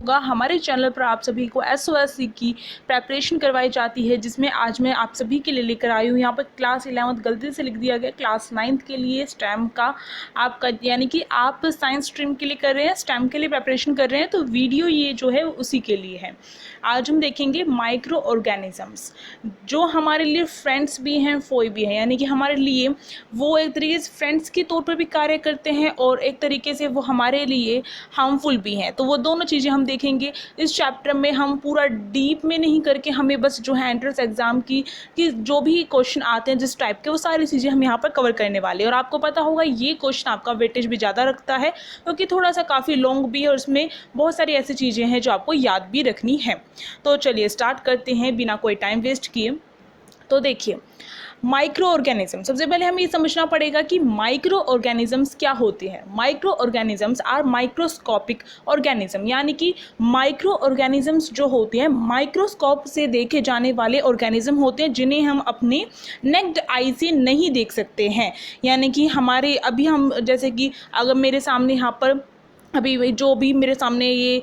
होगा। हमारे चैनल पर आप सभी को एसओएससी की प्रेपरेशन करवाई जाती है, जिसमें आज मैं आप सभी के लिए लेकर आई हूँ। यहाँ पर क्लास 11 गलती से लिख दिया गया, क्लास 9 के लिए स्टेम का आपका, यानी कि आप साइंस स्ट्रीम के लिए कर रहे हैं, स्टेम के लिए प्रेपरेशन कर रहे हैं, तो वीडियो ये जो है उसी के लिए है। आज हम देखेंगे माइक्रो ऑर्गेनिजम्स, जो हमारे लिए फ्रेंड्स भी हैं, फोई भी हैं, यानी कि हमारे लिए वो एक तरीके से फ्रेंड्स के तौर पर भी कार्य करते हैं और एक तरीके से वो हमारे लिए हार्मफुल भी हैं। तो वो दोनों चीज़ें हम देखेंगे इस चैप्टर में। हम पूरा डीप में नहीं करके हमें बस जो है एंट्रेंस एग्जाम की कि जो भी क्वेश्चन आते हैं जिस टाइप के, वो सारी चीज़ें हम यहाँ पर कवर करने वाले हैं। और आपको पता होगा ये क्वेश्चन आपका वेटेज भी ज़्यादा रखता है, क्योंकि थोड़ा सा काफ़ी लॉन्ग भी है और उसमें बहुत सारी ऐसी चीज़ें हैं जो आपको याद भी रखनी है। तो चलिए स्टार्ट करते हैं बिना कोई टाइम वेस्ट किए। तो देखिए, माइक्रो ऑर्गेनिज्म, सबसे पहले हमें ये समझना पड़ेगा कि माइक्रो ऑर्गेनिजम्स क्या होते हैं। Micro organisms are microscopic organism, यानी कि माइक्रो ऑर्गेनिजम्स जो होते हैं माइक्रोस्कोप से देखे जाने वाले ऑर्गेनिज्म होते हैं, जिन्हें हम अपने नेक्ड आई से नहीं देख सकते हैं। यानी कि हमारे अभी हम जैसे कि अगर मेरे सामने यहाँ पर अभी जो भी मेरे सामने ये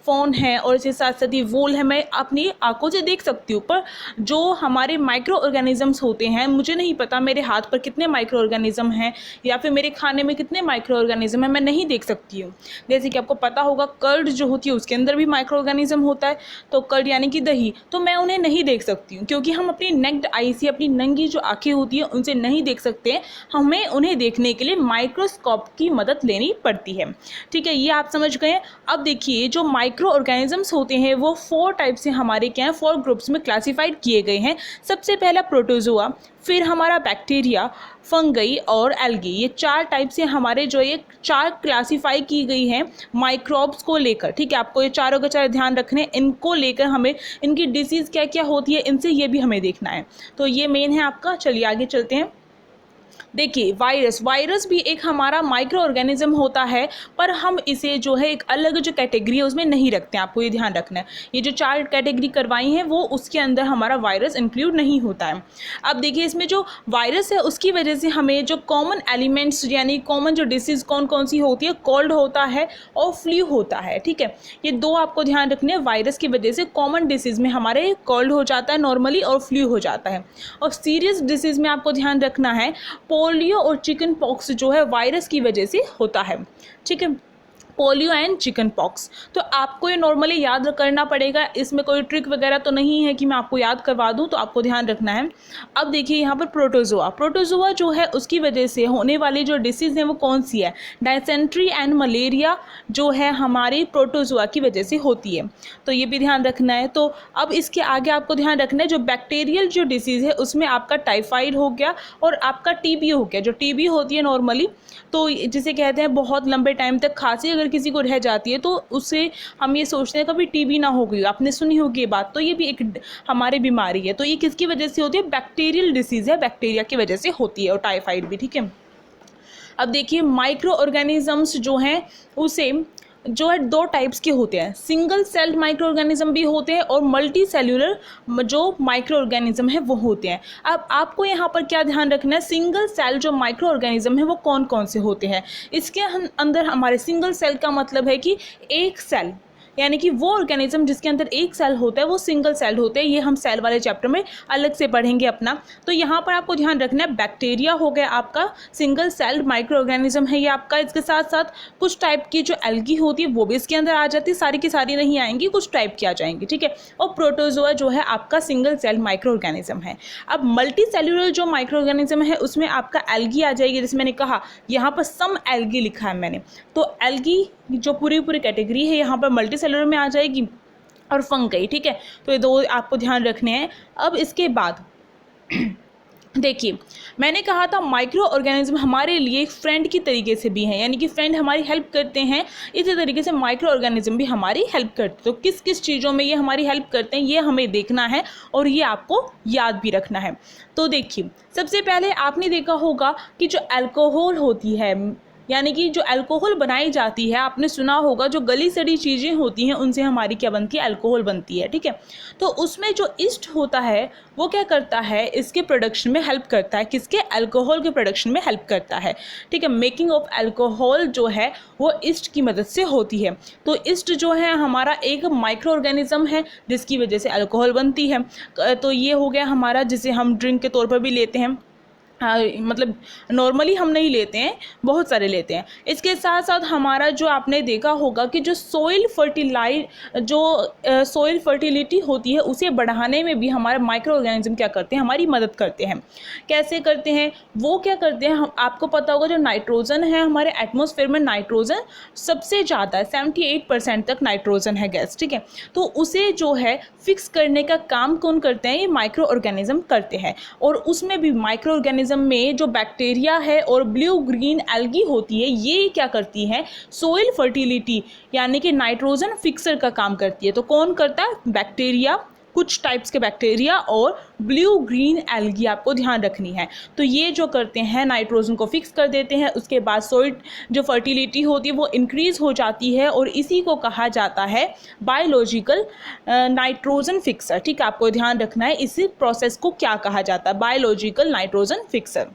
फ़ोन है और इसके साथ साथ ये वॉल है, मैं अपनी आंखों से देख सकती हूँ, पर जो हमारे माइक्रो ऑर्गेनिजम्स होते हैं, मुझे नहीं पता मेरे हाथ पर कितने माइक्रो ऑर्गेनिज्म हैं या फिर मेरे खाने में कितने माइक्रो ऑर्गेनिज्म हैं, मैं नहीं देख सकती हूँ। जैसे कि आपको पता होगा कर्ड जो होती है उसके अंदर भी माइक्रो ऑर्गेनिज्म होता है, तो कर्ड यानी कि दही, तो मैं उन्हें नहीं देख सकती हूँ, क्योंकि हम अपनी नेक्ड आई से, अपनी नंगी जो आँखें होती हैं उनसे नहीं देख सकते। हमें उन्हें देखने के लिए माइक्रोस्कोप की मदद लेनी पड़ती है। ठीक है, ये आप समझ गए। अब देखिए, जो माइक्रो ऑर्गेनिजम्स होते हैं वो 4 टाइप से हमारे क्या है, 4 ग्रुप्स में क्लासिफाइड किए गए हैं। सबसे पहला प्रोटोजोआ, फिर हमारा बैक्टीरिया, फंगई और एल्गी। ये 4 टाइप से हमारे जो ये 4 क्लासीफाई की गई हैं माइक्रोब्स को लेकर। ठीक है, आपको ये चारों का चार ध्यान रखने, इनको लेकर हमें इनकी डिसीज़ क्या क्या होती है, इनसे ये भी हमें देखना है। तो ये मेन है आपका। चलिए आगे चलते हैं। देखिए, वायरस भी एक हमारा माइक्रो ऑर्गेनिज्म होता है, पर हम इसे जो है एक अलग जो कैटेगरी है उसमें नहीं रखते हैं। आपको ये ध्यान रखना है, ये जो 4 कैटेगरी करवाई हैं वो उसके अंदर हमारा वायरस इंक्लूड नहीं होता है। अब देखिए, इसमें जो वायरस है उसकी वजह से हमें जो कॉमन एलिमेंट्स, यानी कॉमन जो डिसीज़ कौन कौन सी होती है, कोल्ड होता है और फ्लू होता है। ठीक है, ये 2 आपको ध्यान रखने हैं। वायरस की वजह से कॉमन डिसीज़ में हमारे कोल्ड हो जाता है नॉर्मली और फ्लू हो जाता है। और सीरियस डिसीज़ में आपको ध्यान रखना है पोलियो और चिकन पॉक्स जो है वायरस की वजह से होता है। ठीक है, पोलियो एंड चिकन पॉक्स। तो आपको ये नॉर्मली याद करना पड़ेगा, इसमें कोई ट्रिक वगैरह तो नहीं है कि मैं आपको याद करवा दूं, तो आपको ध्यान रखना है। अब देखिए यहाँ पर प्रोटोजोआ जो है उसकी वजह से होने वाली जो डिसीज़ है वो कौन सी है, डायसेंट्री एंड मलेरिया जो है हमारी प्रोटोजोआ की वजह से होती है, तो ये भी ध्यान रखना है। तो अब इसके आगे आपको ध्यान रखना है, जो बैक्टीरियल जो डिसीज़ है उसमें आपका टाइफाइड हो गया और आपका टीबी हो गया। जो टीबी होती है नॉर्मली, तो जिसे कहते हैं बहुत लंबे टाइम तक खांसी अगर किसी को रह जाती है तो उससे हम ये सोचते हैं कभी टीबी ना हो गई, आपने सुनी होगी ये बात, तो ये भी एक हमारी बीमारी है। तो ये किसकी वजह से होती है, बैक्टीरियल डिसीज़ है, बैक्टीरिया की वजह से होती है, और टाइफाइड भी। ठीक है, अब देखिए माइक्रो ऑर्गेनिजम्स जो हैं उसे जो है 2 टाइप्स के होते हैं, सिंगल सेल्ड माइक्रो ऑर्गेनिज्म भी होते हैं और मल्टी सेल्यूलर जो माइक्रो ऑर्गेनिज्म है वो होते हैं। अब आपको यहाँ पर क्या ध्यान रखना है, सिंगल सेल जो माइक्रो ऑर्गेनिज्म है वो कौन कौन से होते हैं। इसके अंदर हमारे सिंगल सेल का मतलब है कि एक सेल, यानी कि वो ऑर्गेनिज्म जिसके अंदर एक सेल होता है वो सिंगल सेल होते हैं। ये हम सेल वाले चैप्टर में अलग से पढ़ेंगे अपना। तो यहाँ पर आपको ध्यान रखना है, बैक्टीरिया हो गया आपका सिंगल सेल्ड माइक्रो ऑर्गेनिज्म है ये आपका। इसके साथ साथ कुछ टाइप की जो एल्गी होती है वो भी इसके अंदर आ जाती है, सारी की सारी नहीं आएंगी, कुछ टाइप की आ जाएंगी। ठीक है, और प्रोटोजोआ जो है आपका सिंगल सेल माइक्रो ऑर्गेनिज्म है। अब मल्टी सेल्यूलर जो माइक्रो ऑर्गेनिज्म है उसमें आपका एल्गी आ जाएगी, जैसे मैंने कहा यहाँ पर सम एल्गी लिखा है मैंने, तो एल्गी जो पूरी कैटेगरी है यहाँ पर मल्टी सेलुलर में आ जाएगी, और फंगई। ठीक है, तो ये 2 आपको ध्यान रखने हैं। अब इसके बाद देखिए, मैंने कहा था माइक्रो ऑर्गेनिज्म हमारे लिए एक फ्रेंड की तरीके से भी हैं, यानी कि फ्रेंड हमारी हेल्प करते हैं, इसी तरीके से माइक्रो ऑर्गेनिज्म भी हमारी हेल्प करते हैं। तो किस किस चीज़ों में ये हमारी हेल्प करते हैं ये हमें देखना है और ये आपको याद भी रखना है। तो देखिए, सबसे पहले आपने देखा होगा कि जो अल्कोहल होती है, यानी कि जो अल्कोहल बनाई जाती है, आपने सुना होगा जो गली सड़ी चीज़ें होती हैं उनसे हमारी क्या बनती है, अल्कोहल बनती है, ठीक है। तो उसमें जो ईस्ट होता है वो क्या करता है, इसके प्रोडक्शन में हेल्प करता है, किसके, अल्कोहल के प्रोडक्शन में हेल्प करता है, ठीक है। मेकिंग ऑफ अल्कोहल जो है वो ईस्ट की मदद से होती है। तो ईस्ट जो है हमारा एक माइक्रो ऑर्गेनिज्म है जिसकी वजह से अल्कोहल बनती है। तो ये हो गया हमारा, जिसे हम ड्रिंक के तौर पर भी लेते हैं। मतलब नॉर्मली हम नहीं लेते हैं, बहुत सारे लेते हैं। इसके साथ साथ हमारा जो आपने देखा होगा कि जो सॉइल फर्टिलिटी होती है उसे बढ़ाने में भी हमारे माइक्रो ऑर्गेनिज्म क्या करते हैं, हमारी मदद करते हैं। कैसे करते हैं, वो क्या करते हैं, आपको पता होगा जो नाइट्रोजन है हमारे एटमॉस्फेयर में, नाइट्रोजन सबसे ज़्यादा है, 78% तक नाइट्रोजन है गैस, ठीक है। तो उसे जो है फिक्स करने का काम कौन करते हैं, ये माइक्रो ऑर्गेनिज्म करते हैं। और उसमें भी माइक्रो ऑर्गेनिज्म में जो बैक्टीरिया है और ब्लू ग्रीन एल्गी होती है, ये क्या करती है, सोइल फर्टिलिटी यानी कि नाइट्रोजन फिक्सर का काम करती है। तो कौन करता है, बैक्टीरिया, कुछ टाइप्स के बैक्टीरिया और ब्लू ग्रीन एल्गी, आपको ध्यान रखनी है। तो ये जो करते हैं नाइट्रोजन को फिक्स कर देते हैं, उसके बाद सोइल जो फर्टिलिटी होती है वो इंक्रीज हो जाती है और इसी को कहा जाता है बायोलॉजिकल नाइट्रोजन फिक्सर, ठीक है। आपको ध्यान रखना है इसी प्रोसेस को क्या कहा जाता है, बायोलॉजिकल नाइट्रोजन फिक्सर,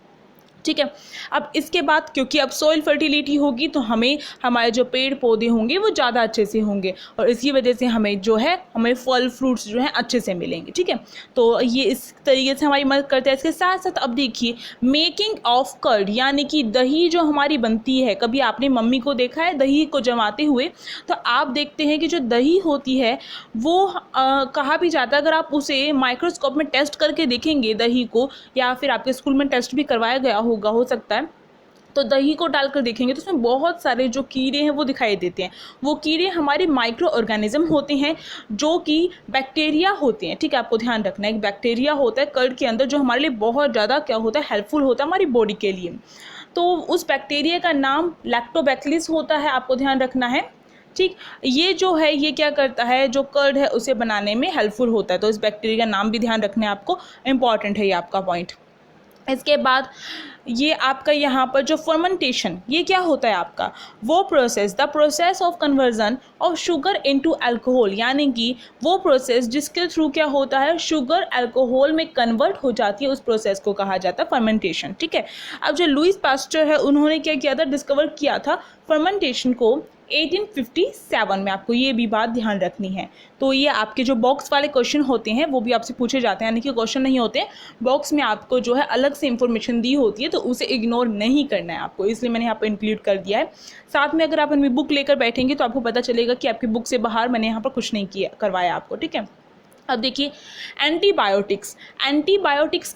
ठीक है। अब इसके बाद क्योंकि अब सॉइल फर्टिलिटी होगी तो हमें हमारे जो पेड़ पौधे होंगे वो ज़्यादा अच्छे से होंगे और इसकी वजह से हमें जो है हमें फल फ्रूट्स जो हैं अच्छे से मिलेंगे, ठीक है। तो ये इस तरीके से हमारी मदद करता है। इसके साथ साथ अब देखिए मेकिंग ऑफ कर्ड यानी कि दही जो हमारी बनती है, कभी आपने मम्मी को देखा है दही को जमाते हुए, तो आप देखते हैं कि जो दही होती है वो कहा भी जाता है, अगर आप उसे माइक्रोस्कोप में टेस्ट करके देखेंगे दही को, या फिर आपके स्कूल में टेस्ट भी करवाया गया हो सकता है, तो दही को डालकर देखेंगे तो उसमें बहुत सारे जो कीड़े हैं वो दिखाई देते हैं। वो कीड़े हमारे माइक्रो ऑर्गेनिज्म होते हैं जो कि बैक्टीरिया होते हैं, ठीक है। आपको ध्यान रखना है, एक बैक्टीरिया होता है कर्ड के अंदर जो हमारे लिए बहुत ज़्यादा क्या होता है, हेल्पफुल होता है हमारी बॉडी के लिए। तो उस बैक्टीरिया का नाम लैक्टोबैसिलस होता है, आपको ध्यान रखना है, ठीक। ये जो है ये क्या करता है, जो कर्ड है उसे बनाने में हेल्पफुल होता है। तो इस बैक्टीरिया का नाम भी ध्यान रखना है आपको, इंपॉर्टेंट है ये आपका पॉइंट। इसके बाद ये आपका यहाँ पर जो फर्मेंटेशन, ये क्या होता है आपका, वो process, the process of conversion of sugar into alcohol, यानी कि वो प्रोसेस जिसके थ्रू क्या होता है, शुगर अल्कोहल में कन्वर्ट हो जाती है, उस प्रोसेस को कहा जाता है फर्मेंटेशन, ठीक है। अब जो लुईस पास्चर है उन्होंने क्या किया था, डिस्कवर किया था फर्मेंटेशन को 1857 में, आपको ये भी बात ध्यान रखनी है। तो ये आपके जो बॉक्स वाले क्वेश्चन होते हैं वो भी आपसे पूछे जाते हैं, यानी कि क्वेश्चन नहीं होते, बॉक्स में आपको जो है अलग से इंफॉर्मेशन दी होती है, तो उसे इग्नोर नहीं करना है आपको, इसलिए मैंने यहाँ पर इंक्लूड कर दिया है। साथ में अगर आप अपनी बुक लेकर बैठेंगे तो आपको पता चलेगा कि आपकी बुक से बाहर मैंने यहाँ पर कुछ नहीं किया करवाया आपको, ठीक है। अब देखिए एंटीबायोटिक्स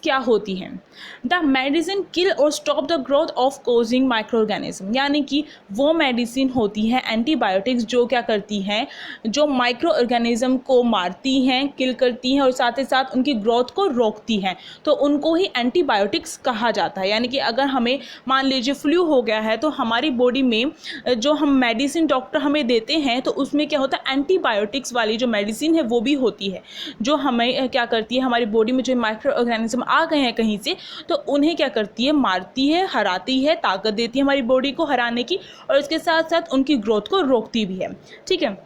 क्या होती हैं, द मेडिसिन किल और stop the growth of causing micro organism, यानी कि वो मेडिसिन होती हैं एंटीबायोटिक्स जो क्या करती हैं, जो माइक्रो ऑर्गेनिज्म को मारती हैं, किल करती हैं और साथ ही साथ उनकी ग्रोथ को रोकती हैं, तो उनको ही एंटीबायोटिक्स कहा जाता है। यानी कि अगर हमें मान लीजिए फ्लू हो गया है तो हमारी बॉडी में जो हम मेडिसिन डॉक्टर हमें देते हैं तो उसमें क्या होता है, एंटीबायोटिक्स वाली जो मेडिसिन है वो भी होती है, जो हमें क्या करती है, हमारी बॉडी में जो माइक्रो ऑर्गेनिज्म आ गए हैं कहीं से, तो उन्हें क्या करती है, मारती है, हराती है, ताकत देती है हमारी बॉडी को हराने की, और इसके साथ साथ उनकी ग्रोथ को रोकती भी है, ठीक है।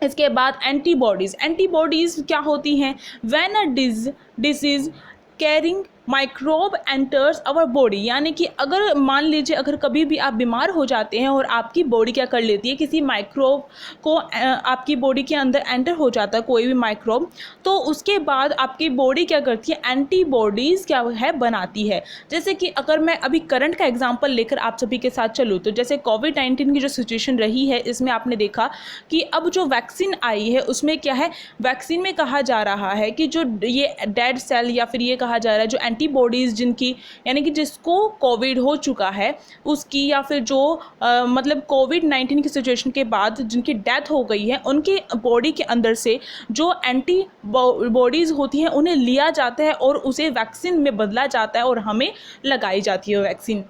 इसके बाद एंटीबॉडीज़ क्या होती हैं, when a disease carrying microbe enters our body, यानी कि अगर मान लीजिए अगर कभी भी आप बीमार हो जाते हैं और आपकी बॉडी क्या कर लेती है, किसी माइक्रोब को आपकी बॉडी के अंदर एंटर हो जाता है कोई भी माइक्रोब, तो उसके बाद आपकी बॉडी क्या करती है, एंटीबॉडीज़ क्या है बनाती है। जैसे कि अगर मैं अभी करंट का एग्जांपल लेकर आप सभी के साथ चलूँ तो जैसे कोविड-19 की जो सिचुएशन रही है, इसमें आपने देखा कि अब जो वैक्सीन आई है उसमें क्या है, वैक्सीन में कहा जा रहा है कि जो ये डेड सेल या फिर ये कहा जा रहा है जो एंटीबॉडीज़ जिनकी, यानी कि जिसको कोविड हो चुका है उसकी, या फिर जो मतलब कोविड-19 की सिचुएशन के बाद जिनकी डेथ हो गई है, उनके बॉडी के अंदर से जो एंटीबॉडीज़ होती हैं उन्हें लिया जाता है और उसे वैक्सीन में बदला जाता है और हमें लगाई जाती है वैक्सीन।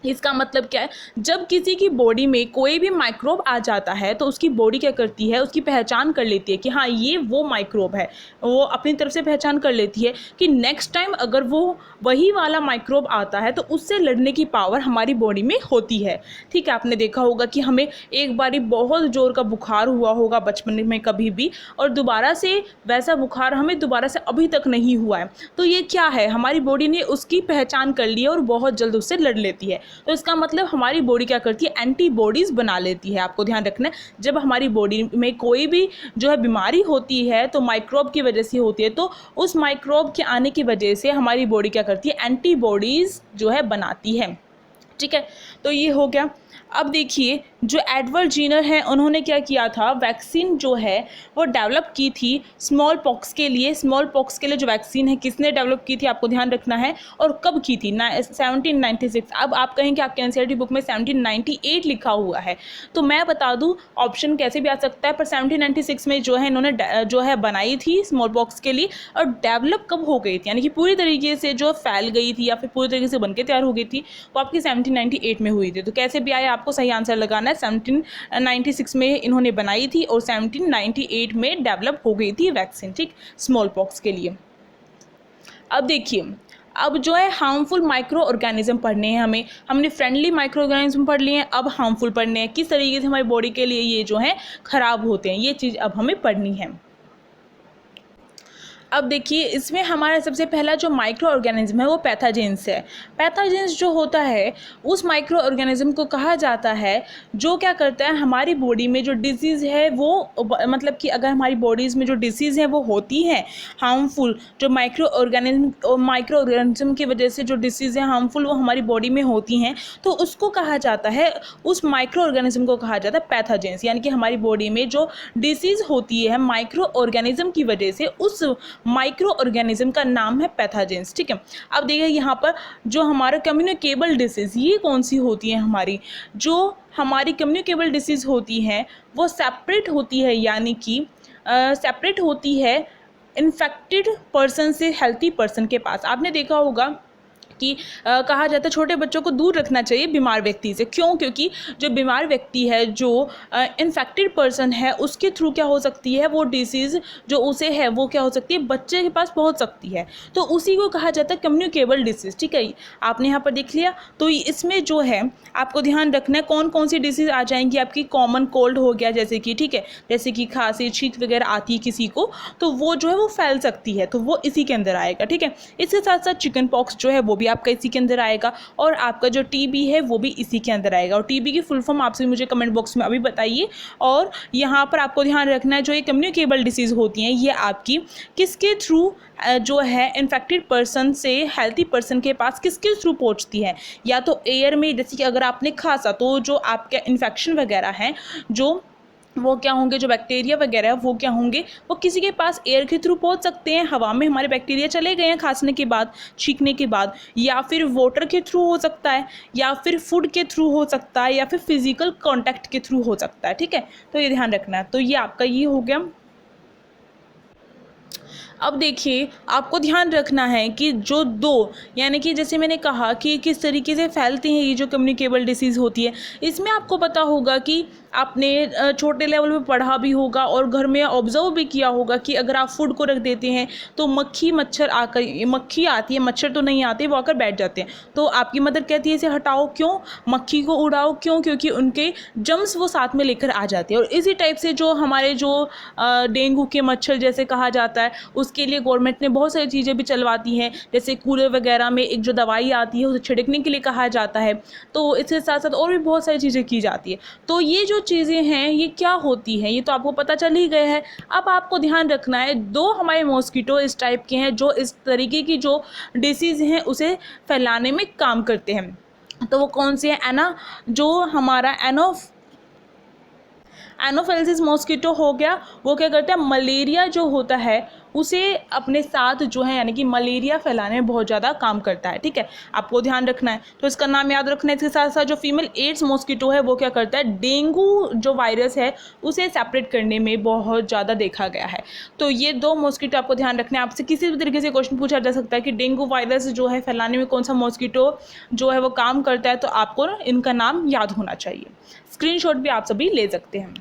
इसका मतलब क्या है, जब किसी की बॉडी में कोई भी माइक्रोब आ जाता है तो उसकी बॉडी क्या करती है, उसकी पहचान कर लेती है कि हाँ ये वो माइक्रोब है, वो अपनी तरफ से पहचान कर लेती है कि नेक्स्ट टाइम अगर वो वही वाला माइक्रोब आता है तो उससे लड़ने की पावर हमारी बॉडी में होती है। ठीक है, आपने देखा होगा कि हमें एक बारी बहुत ज़ोर का बुखार हुआ होगा बचपन में कभी भी, और दोबारा से वैसा बुखार हमें दोबारा से अभी तक नहीं हुआ है। तो ये क्या है, हमारी बॉडी ने उसकी पहचान कर ली है और बहुत जल्द उससे लड़ लेती है। तो इसका मतलब हमारी बॉडी क्या करती है, एंटीबॉडीज़ बना लेती है। आपको ध्यान रखना है, जब हमारी बॉडी में कोई भी जो है बीमारी होती है तो माइक्रोब की वजह से होती है, तो उस माइक्रोब के आने की वजह से हमारी बॉडी क्या करती है, एंटीबॉडीज़ जो है बनाती है। ठीक है, तो ये हो गया। अब देखिए, जो एडवर्ड जीनर हैं उन्होंने क्या किया था, वैक्सीन जो है वो डेवलप की थी स्मॉल पॉक्स के लिए। स्मॉल पॉक्स के लिए जो वैक्सीन है किसने डेवलप की थी, आपको ध्यान रखना है, और कब की थी, 1796। अब आप कहें कि आपके एनसीईआरटी बुक में 1798 लिखा हुआ है, तो मैं बता दूं ऑप्शन कैसे भी आ सकता है, पर 1796 में जो है इन्होंने जो है बनाई थी स्मॉल पॉक्स के लिए। और डेवलप कब हो गई थी, यानी कि पूरी तरीके से जो फैल गई थी या फिर पूरी तरीके से बनके तैयार हो गई थी, वो आपकी 1798 में हुई थी। तो कैसे भी आए आपको सही आंसर लगाना है। 1796 में इन्होंने बनाई थी और 1798 में डेवलप हो गई थी वैक्सीन, ठीक, स्मॉल पॉक्स के लिए। अब देखिए, अब जो है हार्मफुल माइक्रो ऑर्गेनिज्म पढ़ने हैं हमें, हमने फ्रेंडली माइक्रो ऑर्गेनिज्म पढ़ लिए हैं, अब हार्मफुल पढ़ने हैं, किस तरीके से हमारी बॉडी के लिए ये जो है खराब होते हैं, ये चीज़ अब हमें पढ़नी है। अब देखिए, इसमें हमारा सबसे पहला जो माइक्रो ऑर्गेनिज्म है वो पैथोजेंस है। पैथोजेंस जो होता है उस माइक्रो ऑर्गेनिज्म को कहा जाता है जो क्या करता है, हमारी बॉडी में जो डिसीज़ है वो मतलब कि अगर हमारी बॉडीज़ में जो डिसीज़ है वो होती हैं हार्मफुल, जो माइक्रो ऑर्गेनिज्म की वजह से जो डिसीज़ है हार्मफुल वो हमारी बॉडी में होती हैं, तो उसको कहा जाता है, उस माइक्रो ऑर्गेनिज्म को कहा जाता है पैथोजेंस। यानी कि हमारी बॉडी में जो डिसीज़ होती है माइक्रो ऑर्गेनिज्म की वजह से, उस माइक्रो ऑर्गेनिज्म का नाम है पैथोजेंस। ठीक है, अब देखिए यहाँ पर जो हमारा कम्युनिकेबल डिसीज़, ये कौन सी होती है, हमारी कम्युनिकेबल डिसीज़ होती हैं वो सेपरेट होती है, यानी कि सेपरेट होती है इन्फेक्टेड पर्सन से हेल्थी पर्सन के पास। आपने देखा होगा कि कहा जाता है छोटे बच्चों को दूर रखना चाहिए बीमार व्यक्ति से। क्यों? क्योंकि जो बीमार व्यक्ति है, जो इन्फेक्टेड पर्सन है, उसके थ्रू क्या हो सकती है, वो डिसीज़ जो उसे है वो क्या हो सकती है, बच्चे के पास पहुंच सकती है। तो उसी को कहा जाता है कम्युनिकेबल डिसीज़। ठीक है, आपने यहाँ पर देख लिया। तो इसमें जो है आपको ध्यान रखना है कौन कौन सी डिसीज़ आ जाएंगी। आपकी कॉमन कोल्ड हो गया, जैसे कि, ठीक है, जैसे कि खांसी छींक वगैरह आती है किसी को, तो वो जो है वो फैल सकती है, तो वो इसी के अंदर आएगा। ठीक है, इसके साथ साथ चिकन पॉक्स जो है वो भी आपका इसी के अंदर आएगा, और आपका जो टीबी है वो भी इसी के अंदर आएगा। और टीबी की फुल फॉर्म आपसे मुझे कमेंट बॉक्स में अभी बताइए। और यहाँ पर आपको ध्यान रखना है जो ये कम्युनिकेबल डिसीज़ होती हैं ये आपकी किसके थ्रू जो है इन्फेक्टेड पर्सन से हेल्थी पर्सन के पास किसके थ्रू पहुँचती है, या तो एयर में, जैसे कि अगर आपने खांसा तो जो आपके इन्फेक्शन वगैरह हैं जो वो क्या होंगे, जो बैक्टीरिया वगैरह है वो क्या होंगे, वो किसी के पास एयर के थ्रू पहुंच सकते हैं, हवा में हमारे बैक्टीरिया चले गए हैं खांसने के बाद, छींकने के बाद, या फिर वाटर के थ्रू हो सकता है, या फिर फूड के थ्रू हो सकता है, या फिर फिजिकल कांटेक्ट के थ्रू हो सकता है। ठीक है, तो ये ध्यान रखना है। तो ये आपका ये हो गया। अब देखिए, आपको ध्यान रखना है कि जो दो, यानी कि जैसे मैंने कहा कि किस तरीके से फैलती हैं ये जो कम्युनिकेबल डिसीज़ होती है, इसमें आपको पता होगा कि आपने छोटे लेवल पे पढ़ा भी होगा और घर में ऑब्जर्व भी किया होगा कि अगर आप फूड को रख देते हैं तो मच्छर आकर, मक्खी आती है, मच्छर तो नहीं आते, वो आकर बैठ जाते हैं। तो आपकी मदर कहती है इसे हटाओ, क्यों, मक्खी को उड़ाओ, क्यों, क्योंकि उनके जम्स वो साथ में लेकर आ जाते हैं। और इसी टाइप से जो हमारे जो डेंगू के मच्छर जैसे कहा जाता है, उसके लिए गवर्नमेंट ने बहुत सारी चीज़ें भी चलवाती हैं, जैसे कूलर वगैरह में एक जो दवाई आती है उसे छिड़कने के लिए कहा जाता है। तो इसके साथ साथ और भी बहुत सारी चीज़ें की जाती है। तो ये जो चीज़ें हैं ये क्या होती हैं ये तो आपको पता चल ही गया है। अब आपको ध्यान रखना है, दो हमारे मॉस्किटो इस टाइप के हैं जो इस तरीके की जो डिसीज़ हैं उसे फैलाने में काम करते हैं। तो वो कौन से हैं? जो हमारा एनोफिलिस मॉस्किटो हो गया, वो क्या करता है, मलेरिया जो होता है उसे अपने साथ जो है यानी कि मलेरिया फैलाने में बहुत ज़्यादा काम करता है। ठीक है, आपको ध्यान रखना है, तो इसका नाम याद रखना है। इसके साथ साथ जो फीमेल एड्स मॉस्किटो है वो क्या करता है, डेंगू जो वायरस है उसे सेपरेट करने में बहुत ज़्यादा देखा गया है। तो ये 2 मॉस्किटो आपको ध्यान रखना है। आपसे किसी भी तरीके से क्वेश्चन पूछा जा सकता है कि डेंगू वायरस जो है फैलाने में कौन सा मॉस्किटो जो है वो काम करता है, तो आपको इनका नाम याद होना चाहिए। स्क्रीनशॉट भी आप सभी ले सकते हैं।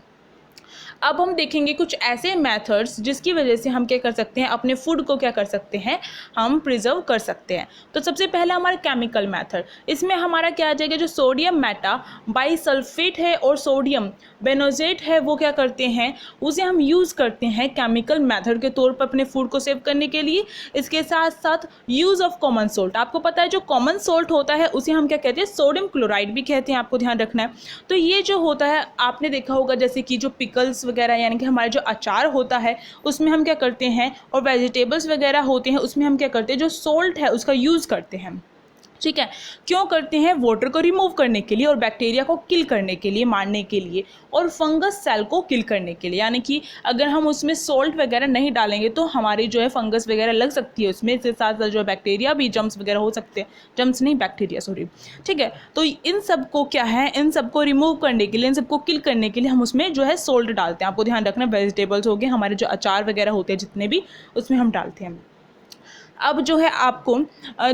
अब हम देखेंगे कुछ ऐसे मेथड्स जिसकी वजह से हम क्या कर सकते हैं, अपने फूड को क्या कर सकते हैं, हम प्रिजर्व कर सकते हैं। तो सबसे पहला हमारा केमिकल मेथड, इसमें हमारा क्या आ जाएगा, जो सोडियम मेटा बाइसल्फेट है और सोडियम बेनोजेट है वो क्या करते हैं, उसे हम यूज़ करते हैं केमिकल मेथड के तौर पर अपने फूड को सेव करने के लिए। इसके साथ साथ यूज़ ऑफ कॉमन सोल्ट, आपको पता है जो कॉमन सोल्ट होता है उसे हम क्या कहते हैं, सोडियम क्लोराइड भी कहते हैं, आपको ध्यान रखना है। तो ये जो होता है आपने देखा होगा जैसे कि जो पिकल्स वगैरह यानी कि हमारे जो अचार होता है उसमें हम क्या करते हैं, और वेजिटेबल्स वगैरह होते हैं उसमें हम क्या करते हैं, जो सोल्ट है उसका यूज़ करते हैं। ठीक है, क्यों करते हैं, वाटर को रिमूव करने के लिए और बैक्टीरिया को किल करने के लिए, मारने के लिए, और फंगस सेल को किल करने के लिए। यानी कि अगर हम उसमें सोल्ट वगैरह नहीं डालेंगे तो हमारी जो है फंगस वगैरह लग सकती है उसमें, इसके साथ साथ जो बैक्टीरिया भी, जम्स वगैरह हो सकते हैं, जम्स नहीं बैक्टीरिया सॉरी। ठीक है, तो इन सब को क्या है, इन सबको रिमूव करने के लिए, इन सबको किल करने के लिए हम उसमें जो है सोल्ट डालते हैं। आपको ध्यान रखना, वेजिटेबल्स हो गए, हमारे जो अचार वगैरह होते हैं जितने भी, उसमें हम डालते हैं। अब जो है आपको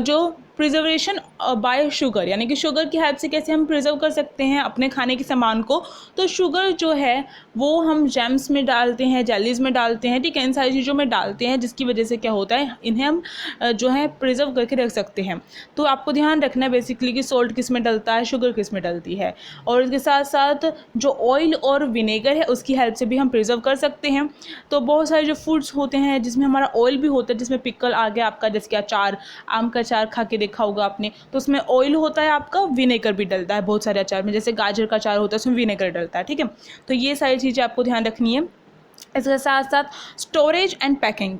जो प्रिजर्वेशन बाय शुगर यानी कि शुगर की हेल्प से कैसे हम प्रिजर्व कर सकते हैं अपने खाने के सामान को, तो शुगर जो है वो हम जैम्स में डालते हैं, जेलीज़ में डालते हैं। ठीक है, इन सारी चीज़ों में डालते हैं जिसकी वजह से क्या होता है, इन्हें हम जो है प्रिजर्व करके रख सकते हैं। तो आपको ध्यान रखना है बेसिकली कि सोल्ट किस में डलता है, शुगर किस में डलती है, और इसके साथ साथ जो ऑयल और विनेगर है उसकी हेल्प से भी हम प्रिजर्व कर सकते हैं। तो बहुत सारे जो फूड्स होते हैं जिसमें हमारा ऑयल भी होता है, जिसमें पिकल आ गया आपका, जैसे कि अचार, आम का अचार खा के देखा होगा आपने, तो उसमें ऑयल होता है आपका, विनेगर भी डलता है बहुत सारे अचार में, जैसे गाजर का अचार होता है उसमें विनेगर डलता है। ठीक है, तो ये सारी चीज़ें आपको ध्यान रखनी है। इसके साथ साथ स्टोरेज एंड पैकिंग,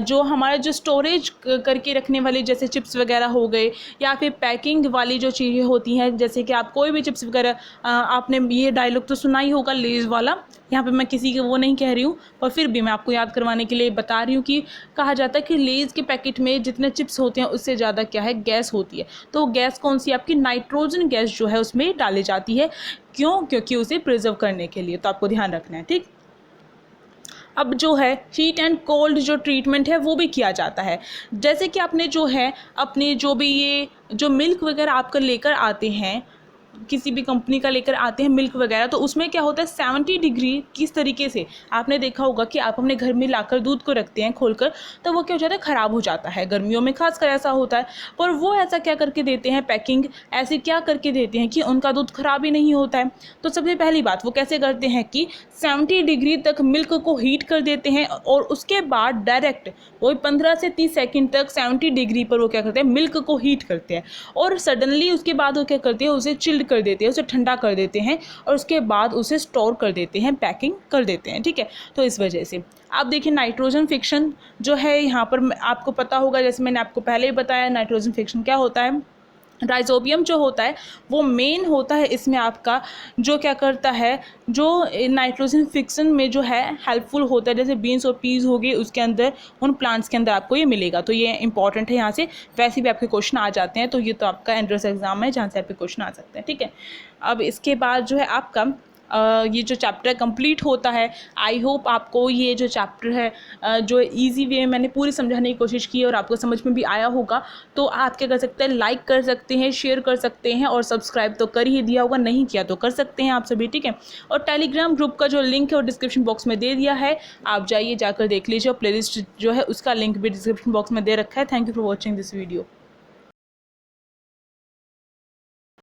जो हमारा जो स्टोरेज करके रखने वाली जैसे चिप्स वगैरह हो गए, या फिर पैकिंग वाली जो चीज़ें होती हैं, जैसे कि आप कोई भी चिप्स वगैरह, आपने ये डायलॉग तो सुना ही होगा लेज़ वाला, यहाँ पे मैं किसी के वो नहीं कह रही हूँ, पर फिर भी मैं आपको याद करवाने के लिए बता रही हूँ कि कहा जाता है कि लेज़ के पैकेट में जितने चिप्स होते हैं उससे ज़्यादा क्या है, गैस होती है। तो गैस कौन सी, आपकी नाइट्रोजन गैस जो है उसमें डाली जाती है। क्यों, क्योंकि उसे प्रिजर्व करने के लिए। तो आपको ध्यान रखना है। ठीक, अब जो है हीट एंड कोल्ड जो ट्रीटमेंट है वो भी किया जाता है। जैसे कि आपने जो है अपने जो भी ये जो मिल्क वगैरह आपका लेकर आते हैं, किसी भी कंपनी का लेकर आते हैं मिल्क वगैरह, तो उसमें क्या होता है 70 डिग्री, किस तरीके से आपने देखा होगा कि आप अपने घर में लाकर दूध को रखते हैं खोलकर, तो वो क्या हो जाता है, ख़राब हो जाता है। गर्मियों में खासकर ऐसा होता है, पर वो ऐसा क्या करके देते हैं, पैकिंग ऐसे क्या करके देते हैं कि उनका दूध ख़राब ही नहीं होता है। तो सबसे पहली बात वो कैसे करते हैं कि 70 डिग्री तक मिल्क को हीट कर देते हैं, और उसके बाद डायरेक्ट वही 15 से 30 सेकेंड तक 70 डिग्री पर वो क्या करते हैं, मिल्क को हीट करते हैं, और सडनली उसके बाद वो क्या करते हैं, उसे चिल्ड कर देते हैं, उसे ठंडा कर देते हैं, और उसके बाद उसे स्टोर कर देते हैं, पैकिंग कर देते हैं। ठीक है, तो इस वजह से आप देखिए नाइट्रोजन फिक्शन जो है यहाँ पर आपको पता होगा, जैसे मैंने आपको पहले ही बताया नाइट्रोजन फिक्शन क्या होता है। राइजोबियम जो होता है वो मेन होता है इसमें आपका, जो क्या करता है, जो नाइट्रोजन फिक्सन में जो है हेल्पफुल होता है, जैसे बीन्स और पीस हो गई उसके अंदर, उन प्लांट्स के अंदर आपको ये मिलेगा। तो ये इंपॉर्टेंट है, यहाँ से वैसे भी आपके क्वेश्चन आ जाते हैं, तो ये तो आपका एंट्रेंस एग्जाम है जहाँ से आपके क्वेश्चन आ सकते हैं। ठीक है, अब इसके बाद जो है आपका ये जो चैप्टर कंप्लीट होता है। आई होप आपको ये जो चैप्टर है जो इजी वे में मैंने पूरी समझाने की कोशिश की और आपको समझ में भी आया होगा। तो आप क्या कर सकते हैं, लाइक कर सकते हैं, शेयर कर सकते हैं, और सब्सक्राइब तो कर ही दिया होगा, नहीं किया तो कर सकते हैं आप सभी। ठीक है, और टेलीग्राम ग्रुप का जो लिंक है वो डिस्क्रिप्शन बॉक्स में दे दिया है, आप जाइए जाकर देख लीजिए, और प्लेलिस्ट जो है उसका लिंक भी डिस्क्रिप्शन बॉक्स में दे रखा है। Thank you for watching this video.